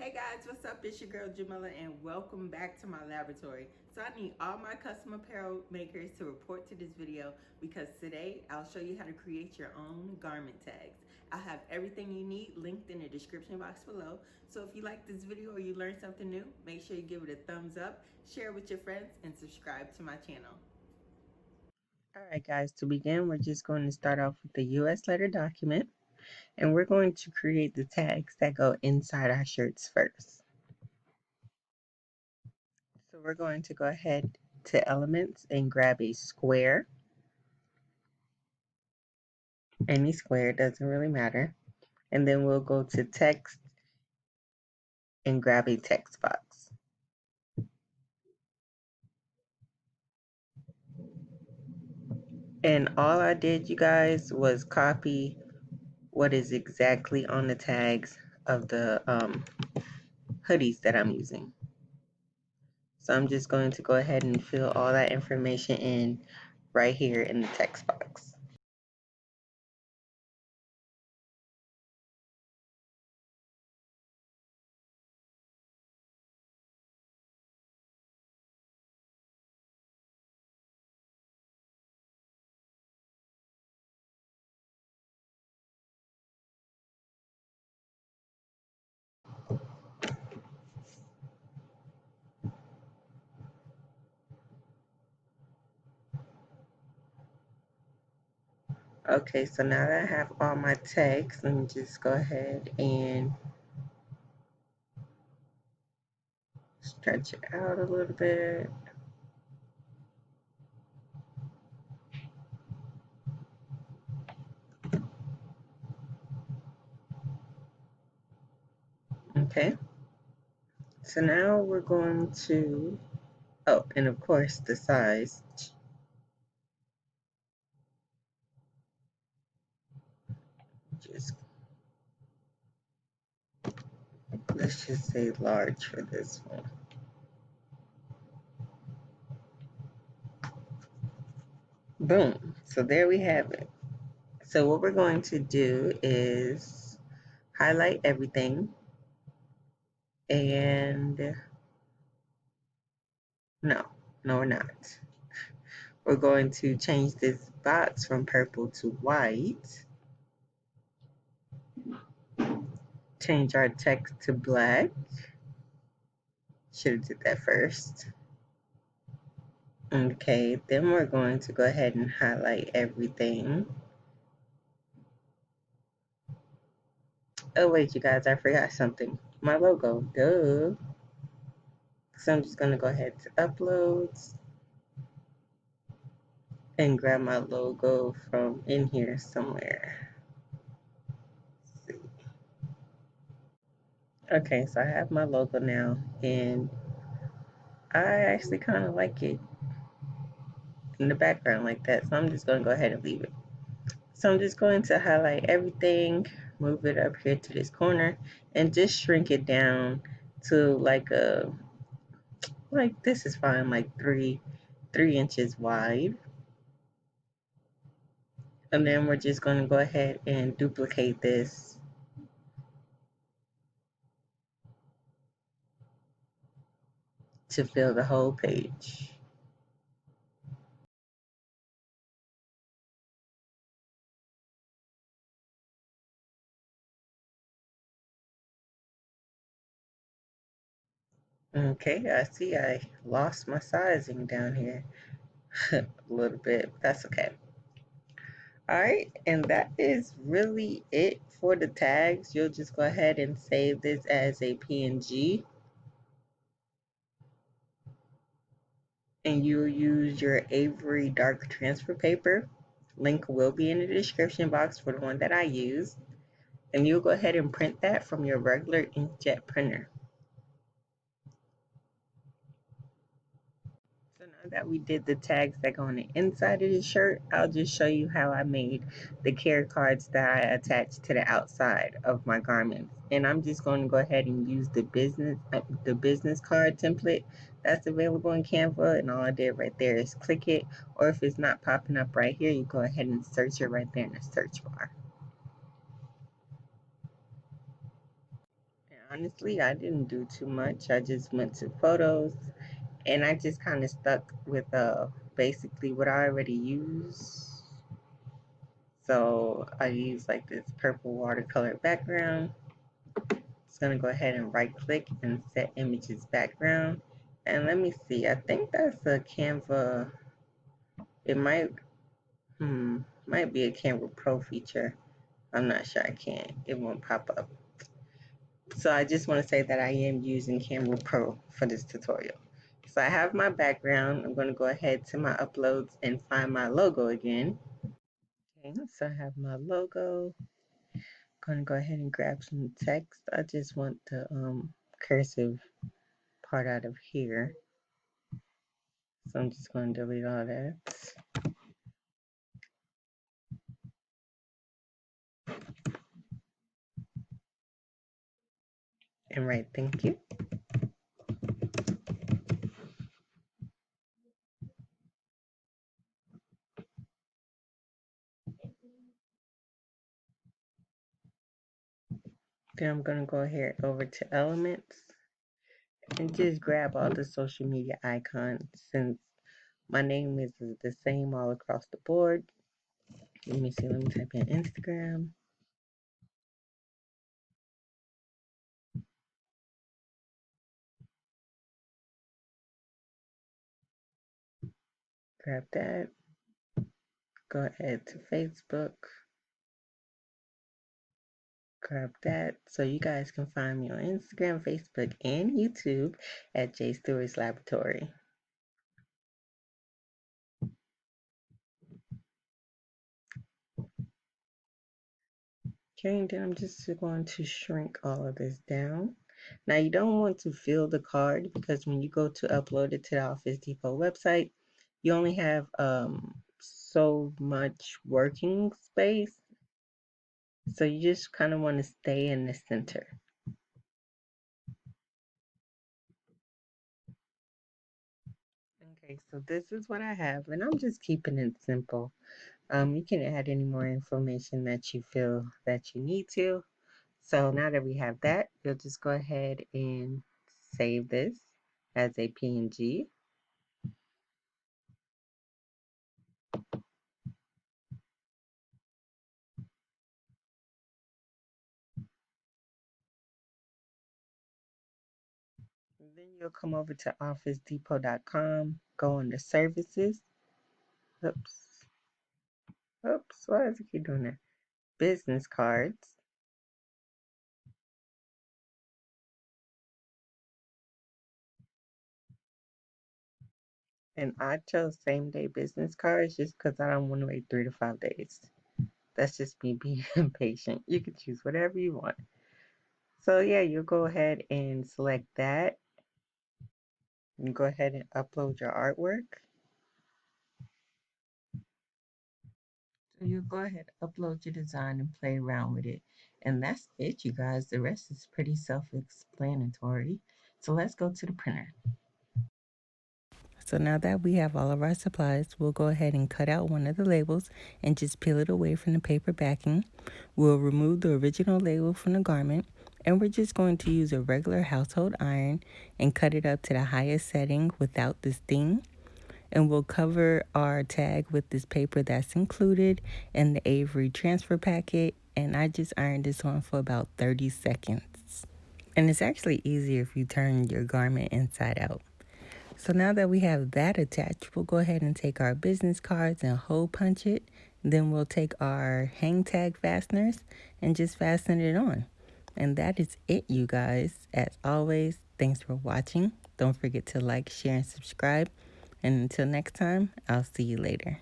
Hey guys, what's up? It's your girl Jamila and welcome back to my laboratory. So I need all my custom apparel makers to report to this video because today I'll show you how to create your own garment tags. I have everything you need linked in the description box below. So if you like this video or you learned something new, make sure you give it a thumbs up, share it with your friends, and subscribe to my channel. Alright guys, to begin we're just going to start off with the US letter document and we're going to create the tags that go inside our shirts first. So we're going to go ahead to elements and grab a square. Any square, doesn't really matter. And then we'll go to text and grab a text box. And all I did, you guys, was copy what is exactly on the tags of the hoodies that I'm using. So I'm just going to go ahead and fill all that information in right here in the text box. Okay, so now that I have all my text, let me just go ahead and stretch it out a little bit. Okay, so now we're going to, oh, and of course the size. Just, let's just say large for this one. Boom, so there we have it. So what we're going to do is highlight everything and no, we're not. We're going to change this box from purple to white. Change our text to black. Should have did that first. Okay, then we're going to go ahead and highlight everything. Oh wait, you guys, I forgot something. My logo, duh. So I'm just gonna go ahead to uploads and grab my logo from in here somewhere. Okay, so I have my logo now and I actually kind of like it in the background like that. So I'm just gonna go ahead and leave it. So I'm just going to highlight everything, move it up here to this corner and just shrink it down to like this is fine, like 3 inches wide. And then we're just going to go ahead and duplicate this to fill the whole page. Okay, I see I lost my sizing down here a little bit. That's okay. Alright, and that is really it for the tags. You'll just go ahead and save this as a PNG. And you'll use your Avery dark transfer paper. Link will be in the description box for the one that I use. And you'll go ahead and print that from your regular inkjet printer. So now that we did the tags that go on the inside of the shirt, I'll just show you how I made the care cards that I attached to the outside of my garments. And I'm just going to go ahead and use the business card template that's available in Canva. And all I did right there is click it, or if it's not popping up right here, you go ahead and search it right there in the search bar. Honestly, I didn't do too much. I just went to photos and I just kind of stuck with basically what I already use. So I use like this purple watercolor background. Just gonna go ahead and right click and set images background. And let me see, I think that's a Canva. It might be a Canva Pro feature. I'm not sure, I can't, it won't pop up. So I just want to say that I am using Canva Pro for this tutorial. So I have my background. I'm going to go ahead to my uploads and find my logo again. Okay, so I have my logo. Going to go ahead and grab some text. I just want the cursive part out of here. So I'm just going to delete all that. And write thank you. Then I'm going to go ahead over to elements and just grab all the social media icons since my name is the same all across the board. Let me see, let me type in Instagram. Grab that. Go ahead to Facebook. Grab that. So you guys can find me on Instagram, Facebook, and YouTube at jstewartslaboratory. Okay, and then I'm just going to shrink all of this down. Now you don't want to fill the card because when you go to upload it to the Office Depot website, you only have so much working space. So you just kind of want to stay in the center. Okay, so this is what I have, and I'm just keeping it simple. You can add any more information that you feel that you need to. So now that we have that, you'll just go ahead and save this as a PNG. Then you'll come over to officedepot.com, go under services. Oops. Oops, why does it keep doing that? Business cards. And I chose same day business cards just because I don't want to wait 3 to 5 days. That's just me being impatient. You can choose whatever you want. So yeah, you'll go ahead and select that. And go ahead and upload your artwork. So you go ahead, upload your design and play around with it. And that's it, you guys. The rest is pretty self-explanatory. So let's go to the printer. So now that we have all of our supplies, we'll go ahead and cut out one of the labels and just peel it away from the paper backing. We'll remove the original label from the garment, and we're just going to use a regular household iron and cut it up to the highest setting without the sting. And we'll cover our tag with this paper that's included in the Avery transfer packet. And I just ironed this on for about 30 seconds. And it's actually easier if you turn your garment inside out. So now that we have that attached, we'll go ahead and take our business cards and hole punch it. Then we'll take our hang tag fasteners and just fasten it on. And that is it, you guys. As always, thanks for watching. Don't forget to like, share, and subscribe. And until next time, I'll see you later.